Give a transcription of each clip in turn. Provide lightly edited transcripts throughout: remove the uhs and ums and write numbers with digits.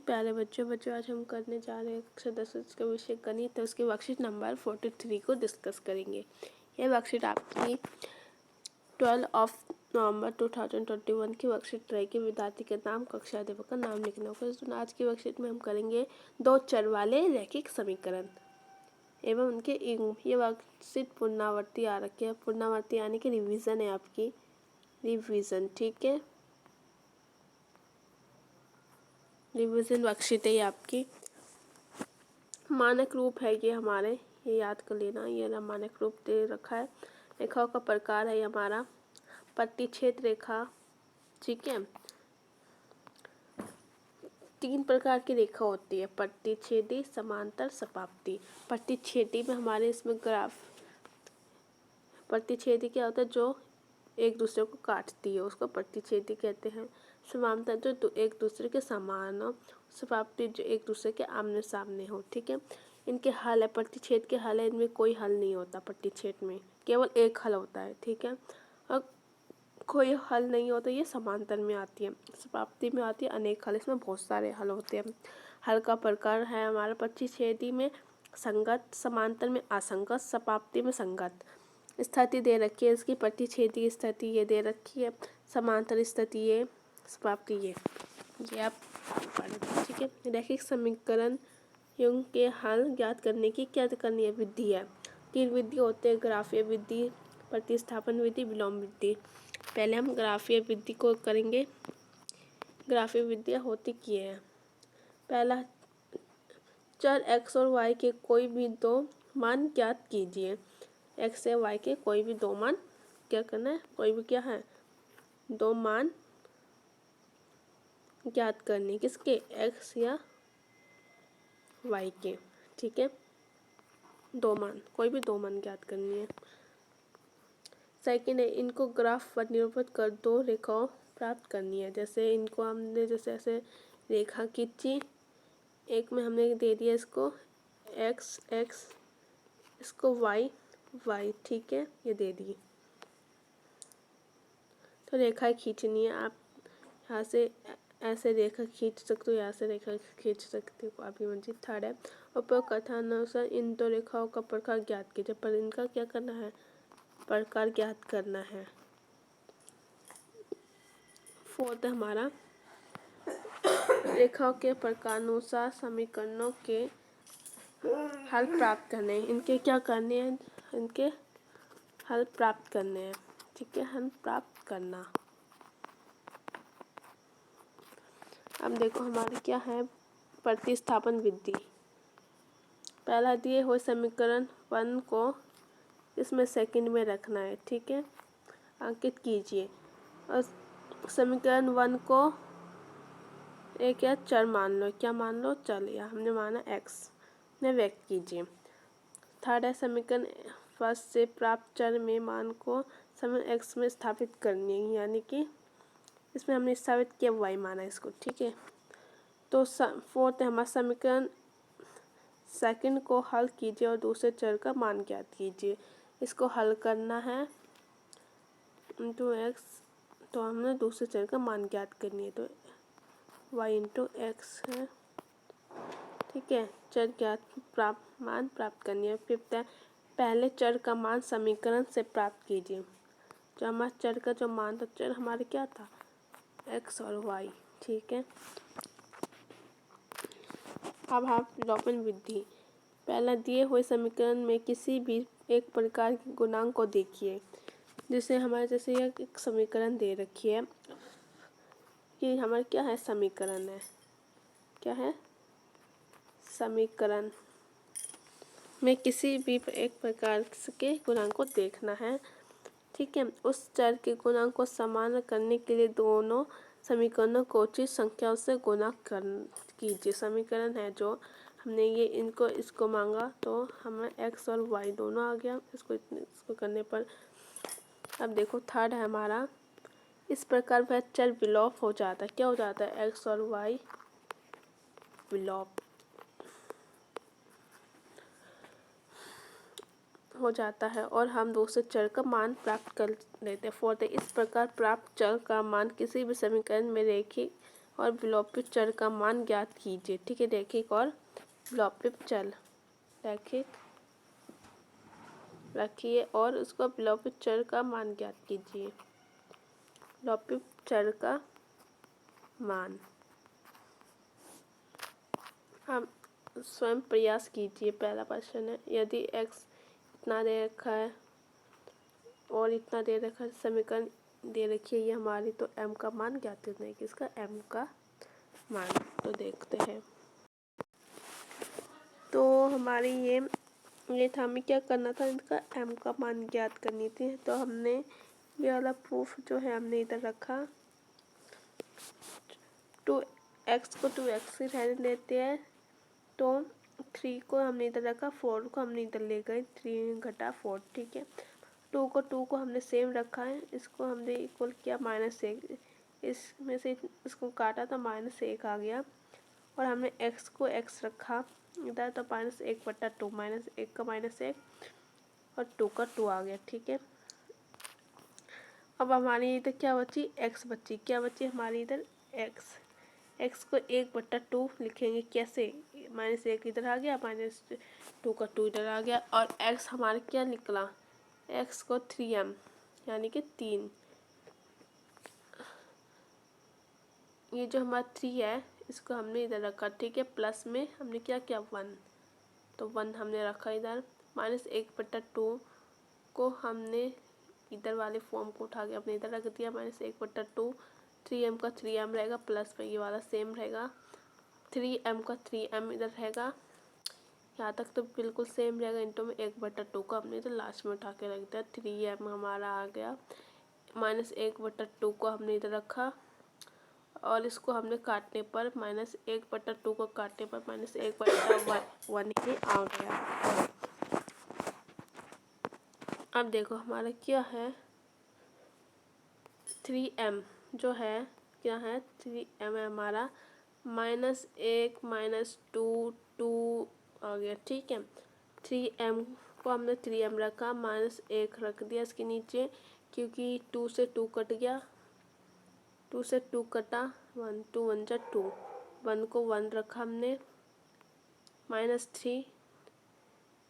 प्यारे बच्चों आज हम करने जा रहे हैं कक्षा 10 का विषय गणित है। उसके वर्कशीट नंबर 43 को डिस्कस करेंगे। यह वर्कशीट आपकी 12 नवंबर 2021 की वर्कशीट रहेगी। विद्यार्थी के नाम, कक्षा, अध्यापक का नाम लिखना होगा। तो आज की वर्कशीट में हम करेंगे 2 चर वाले रैखिक समीकरण एवं उनके ये वर्कशीट पुनरावृत्ति आ रखी है। पुनरावृत्ति यानी कि रिवीजन है, आपकी रिवीजन, ठीक है। रिवीजन वर्कशीट है ये आपकी। मानक रूप है ये हमारे, ये याद कर लेना। ये ना मानक रूप दे रखा है। रेखाओं का प्रकार है हमारा प्रतिच्छेद रेखा, ठीक है। 3 प्रकार की रेखा होती है, प्रतिच्छेदी, समांतर, सपाप्ती। प्रतिच्छेदी में हमारे इसमें ग्राफ, प्रतिच्छेदी क्या होता है, जो एक दूसरे को काटती है उसको प्रतिच्छेदी कहते हैं। समांतर जो एक दूसरे के समान हो। सपाप्ती जो एक दूसरे के आमने सामने हो, ठीक है। इनके हल है, प्रतिच्छेद के हल है, इनमें कोई हल नहीं होता। प्रतिच्छेद में केवल एक हल होता है, ठीक है। और कोई हल नहीं होता, ये समांतर में आती है। सपाप्ती में आती है अनेक हल, इसमें बहुत सारे हल होते हैं। हल का प्रकार है हमारा प्रतिच्छेदी में संगत, समांतर में असंगत, सपाप्ती में संगत। स्थिति दे रखी है इसकी, प्रतिच्छेदी स्थिति ये दे रखी है, समांतर स्थिति ये, सपाप्ती ये आप पढ़ें, ठीक है। रैखिक समीकरण के हल ज्ञात करने की क्या करनी है, विधि है। 3 विधि होते हैं, ग्राफीय विधि, प्रतिस्थापन विधि, विलोम विधि। पहले हम ग्राफीय विधि को करेंगे। ग्राफीय विधियाँ होती क्या है। पहला, चर x और y के कोई भी 2 मान ज्ञात कीजिए। x या y के कोई भी 2 मान क्या करना है, कोई भी क्या है, 2 मान ज्ञात करने, किसके, x या y के, ठीक है। 2 मान, कोई भी 2 मान ज्ञात करनी है। सेकंड है, इनको ग्राफ पर निरूपित कर 2 रेखाओं प्राप्त करनी है। जैसे इनको हमने जैसे ऐसे रेखा खींची, एक में हमने दे दिया इसको x x, इसको y y, ठीक है, ये दे दी। तो रेखा खींचनी है, आप यहाँ से ऐसे रेखा खींच सकते हो, यहाँ से रेखा खींच सकते हो, आपकी मर्जी। थर्ड है, उपयोग कथनानुसार इन 2 रेखाओं का प्रकार ज्ञात कीजिए। पर इनका क्या करना है, प्रकार ज्ञात करना है। फोर्थ है हमारा, रेखाओं के प्रकारानुसार समीकरणों के हल प्राप्त करने हैं। इनके क्या करने हैं, इनके हल प्राप्त करने हैं, ठीक है, हल प्राप्त करना। अब देखो हमारी क्या है, प्रतिस्थापन विधि। पहला दिए हुए समीकरण 1 को इसमें सेकंड में रखना है, ठीक है, अंकित कीजिए। और समीकरण 1 को एक या चर मान लो, क्या मान लो, चल, या हमने माना x में व्यक्त कीजिए। थर्ड है, समीकरण फर्स्ट से प्राप्त चर में मान को समीकरण x में स्थापित करनी है, यानी कि इसमें हमने स्थापित किया y माना इसको, ठीक है। तो फोर्थ है हमारा, समीकरण सेकंड को हल कीजिए और दूसरे चर का मान ज्ञात कीजिए। इसको हल करना है इंटू x, तो हमने दूसरे चर का मान ज्ञात करनी है, तो y इंटू एक्स है, ठीक है। चर ज्ञात मान प्राप्त करनी है। फिफ्थ है, पहले चर का मान समीकरण से प्राप्त कीजिए। जो हमारा चर का जो मान था, चर हमारे क्या था, x और y, ठीक है। अब आप विलोपन विधि। पहला, दिए हुए समीकरण में किसी भी एक प्रकार के गुणांक को देखिए। जैसे हमारे, जैसे यह एक समीकरण दे रखी है कि हमारा क्या है, समीकरण है, क्या है, समीकरण में किसी भी एक प्रकार के गुणांक को देखना है, ठीक है। उस चर के गुणांक को समान करने के लिए दोनों समीकरणों को उचित संख्याओं से गुणा कीजिए। समीकरण है जो हमने ये इसको मांगा, तो हमें x और y दोनों आ गया इसको करने पर। अब देखो थर्ड है हमारा, इस प्रकार वह चर विलोप हो जाता है। क्या हो जाता है, x और y विलोप हो जाता है और हम दूसरे चर का मान प्राप्त कर लेते हैं। फोर्थ है, इस प्रकार प्राप्त चर का मान किसी भी समीकरण में रेखीय और विलोपित चर का मान ज्ञात कीजिए। ठीक है, रैखिक और विलोपित चर रैखिक रखिए और उसको विलोपित चर का मान ज्ञात कीजिए। विलोपित चर का मान हम स्वयं प्रयास कीजिए। पहला प्रश्न है, यदि x इतना दे रखा है और इतना दे रखा है, समीकरण दे रखी है ये हमारी, तो m का मान ज्ञात करना है। किसका? m का मान। तो देखते हैं। तो हमारी ये था, हमें क्या करना था, इनका m का मान ज्ञात करनी थी। तो हमने ये वाला प्रूफ जो है हमने इधर रखा। 2x को 2x से रहने देते हैं, तो 3 को हमने इधर रखा, 4 को हमने इधर ले गए, 3 घटा 4। ठीक है, 2 को हमने सेम रखा है, इसको हमने इक्वल किया -1, इसमें से इसको काटा तो -1 आ गया। और हमने x को x रखा इधर, तो -1/2, -1 का -1 और 2 का 2 आ गया। ठीक है, अब हमारी इधर क्या बची? x बची। क्या बची हमारी इधर? x को 1/2 लिखेंगे। कैसे? -1 इधर आ गया, -2 का 2 इधर आ गया, और x हमारा क्या निकला? x को 3m यानी कि 3, ये जो हमारा 3 है इसको हमने इधर रखा। ठीक है, प्लस में हमने क्या किया? 1, तो 1 हमने रखा इधर। -1/2 को हमने इधर वाले फॉर्म को उठा के अपने इधर रख दिया। -1/2, 3m का 3m रहेगा, प्लस में ये वाला सेम रहेगा, 3m का 3m इधर रहेगा। यहाँ तक तो बिल्कुल सेम रहेगा। इंटू में 1/2 को हमने इधर लास्ट में उठा के रख दिया, 3m हमारा आ गया। -1/2 को हमने इधर रखा, और इसको हमने काटने पर -1/2 को काटने पर -1/1 ही आ गया। अब देखो हमारा क्या है, 3m जो है क्या है, 3m है हमारा, -1 -2 2 आ गया। ठीक है, 3m को हमने 3m रखा, -1 रख दिया इसके नीचे, क्योंकि 2 से 2 कट गया, 2 से 2 कटा, 1 2 1 जा 2, 1 को 1 रखा हमने, -3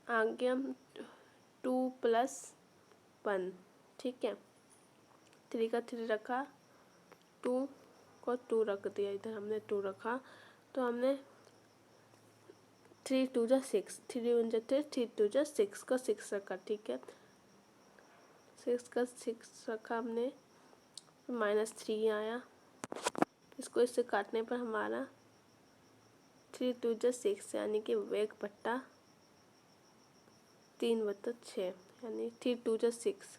आ गया, 2 + 1। ठीक है, 3 का 3 रखा, 2 को 2 रख दिया, इधर हमने 2 रखा, तो हमने 3 2 जा 6, 3 1 जा 3, 3 2 जा 6 का 6 रखा। ठीक है, 6 का 6 रखा हमने, -3 आया, इसको इससे काटने पर हमारा 3 2 जा 6 यानी कि 1/3/6 यानी 3 2 जा 6,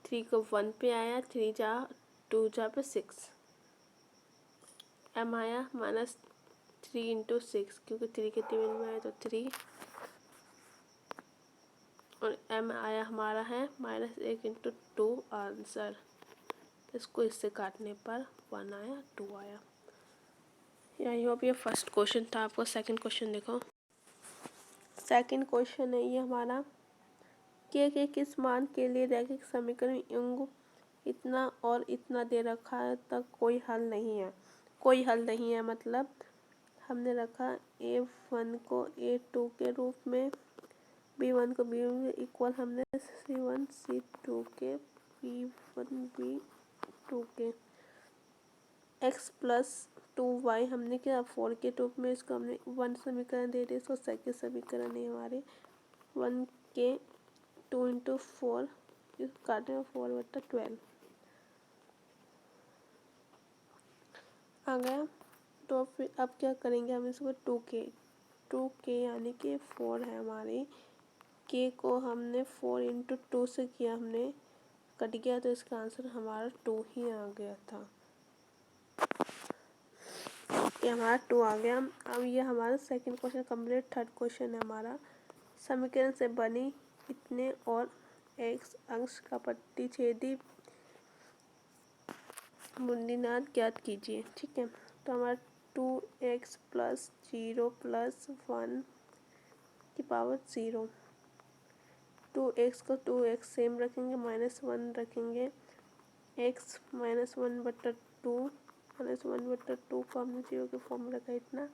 3 को 1 पे आया, 3 जा 2 जा पे 6, m आया -3 × 6, क्योंकि 3 के 3 में आया तो 3, और m आया हमारा है -1 × 2 आंसर। इसको इससे काटने पर 1 आया, 2 आया। आई होप ये फर्स्ट क्वेश्चन था। आपको सेकंड क्वेश्चन देखो। सेकंड क्वेश्चन है ये हमारा, के किस मान के लिए रैखिक समीकरण युग्म इतना और इतना दे रखा है तक कोई हल नहीं है। कोई हल नहीं है मतलब हमने रखा a1 को a2 के रूप में, b1 को b1 के इक्वल, हमने c1 c2 के b1 b2 के, x + 2y हमने क्या 4 के रूप में, इसको हमने 1 समीकरण दे दिया, इसको सेकंड समीकरण है हमारे 1 के 2 × 4, इसको काटने में 4/12 आ गया। तो फिर अब क्या करेंगे, हम इसको 2k यानी कि 4 है हमारे, k को हमने 4 × 2 से किया, हमने कट गया, तो इसका आंसर हमारा 2 ही आ गया था। ये हमारा 2 आ गया। अब ये हमारा second question complete. Third question है हमारा, समीकरण से बनी इतने और x अंश का प्रतिच्छेदी मूल्यवान ज्ञात कीजिए। ठीक है, तो हमारा 2x + 0 + 1 की पावर 0, 2x को 2x सेम रखेंगे, -1 रखेंगे, x -1/2 -1/2 को हमने 0 के फॉर्म में रखा इतना।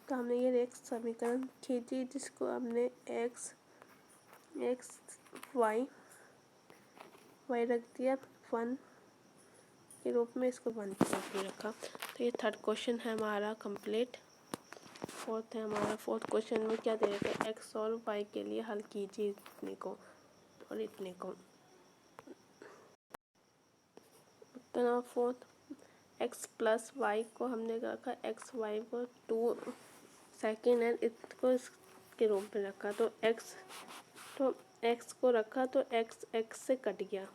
तो हमने ये एक समीकरण खींची जिसको हमने एक्स वाई रख दिया 1 के रूप में, इसको 1 के रूप में रखा। तो ये थर्ड क्वेश्चन है हमारा कंप्लीट। फोर्थ है हमारा। फोर्थ क्वेश्चन में क्या दे रखे हैं, एक्स और वाई के लिए हल कीजिए इतने को और इतने को। तो फोर्थ एक्स प्लस वाई को हमने रखा एक्स वाई को 2 सेकेंड है, इसको इसके रूप में रखा। तो एक्स को रखा तो एक्स एक्स से कट गया,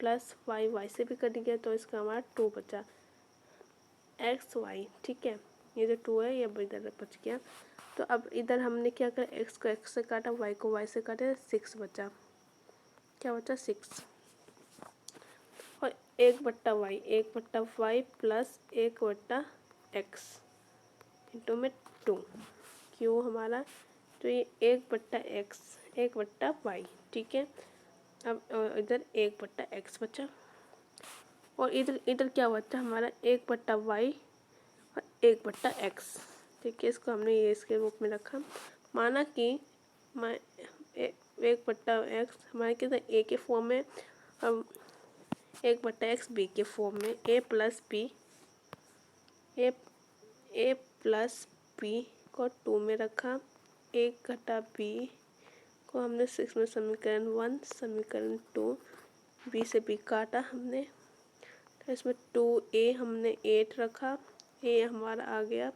प्लस वाई वाई से भी कट गया, तो इसका हमारा 2 बचा एक्स वाई। ठीक है, ये जो 2 है ये अब इधर बच गया। तो अब इधर हमने क्या करा, एक्स को एक्स से काटा, वाई को वाई से काटे, 6 बचा। क्या बचा 6 और 1/y प्लस 1/x इंटू में 2 क्यों हमारा। तो ये 1/y। ठीक है, अब इधर 1/x बचा और इधर इधर क्या बचा हमारा 1/y और 1/x। ठीक है, इसको हमने ये इसके रूप में रखा। माना कि 1/x हमारे किधर ए के फॉर्म में और 1/x बी के फॉर्म में। ए प्लस बी को 2 में रखा, 1/b को हमने 6 में समीकरण 1 समीकरण 2 बी से बी काटा हमने। तो इसमें 2a हमने 8 रखा, a हमारा आ गया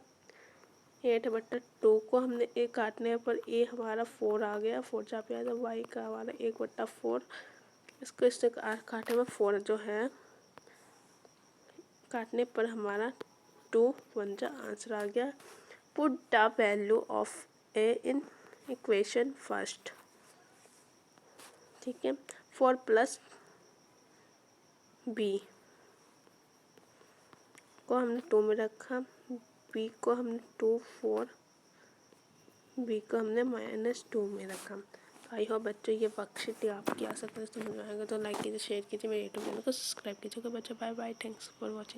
8/2 को हमने a काटने पर a हमारा 4 आ गया, 4 जहाँ पे आया तो y का हमारा 1/4। इसको इससे काटने में 4 जो है काटने पर हमारा 2 1 जा आंसर आ गया। Put the value of a in equation first. ठीक है, 4 प्लस b को हमने 2 में रखा, b को हमने 2 4 b को हमने -2 में रखा। आई होप बच्चों ये वर्कशीट आपकी आशा करते समझ में आएगा। तो लाइक कीजिए, शेयर कीजिए, मेरे यूट्यूब चैनल को सब्सक्राइब कीजिएगा बच्चों। Bye bye, thanks for watching.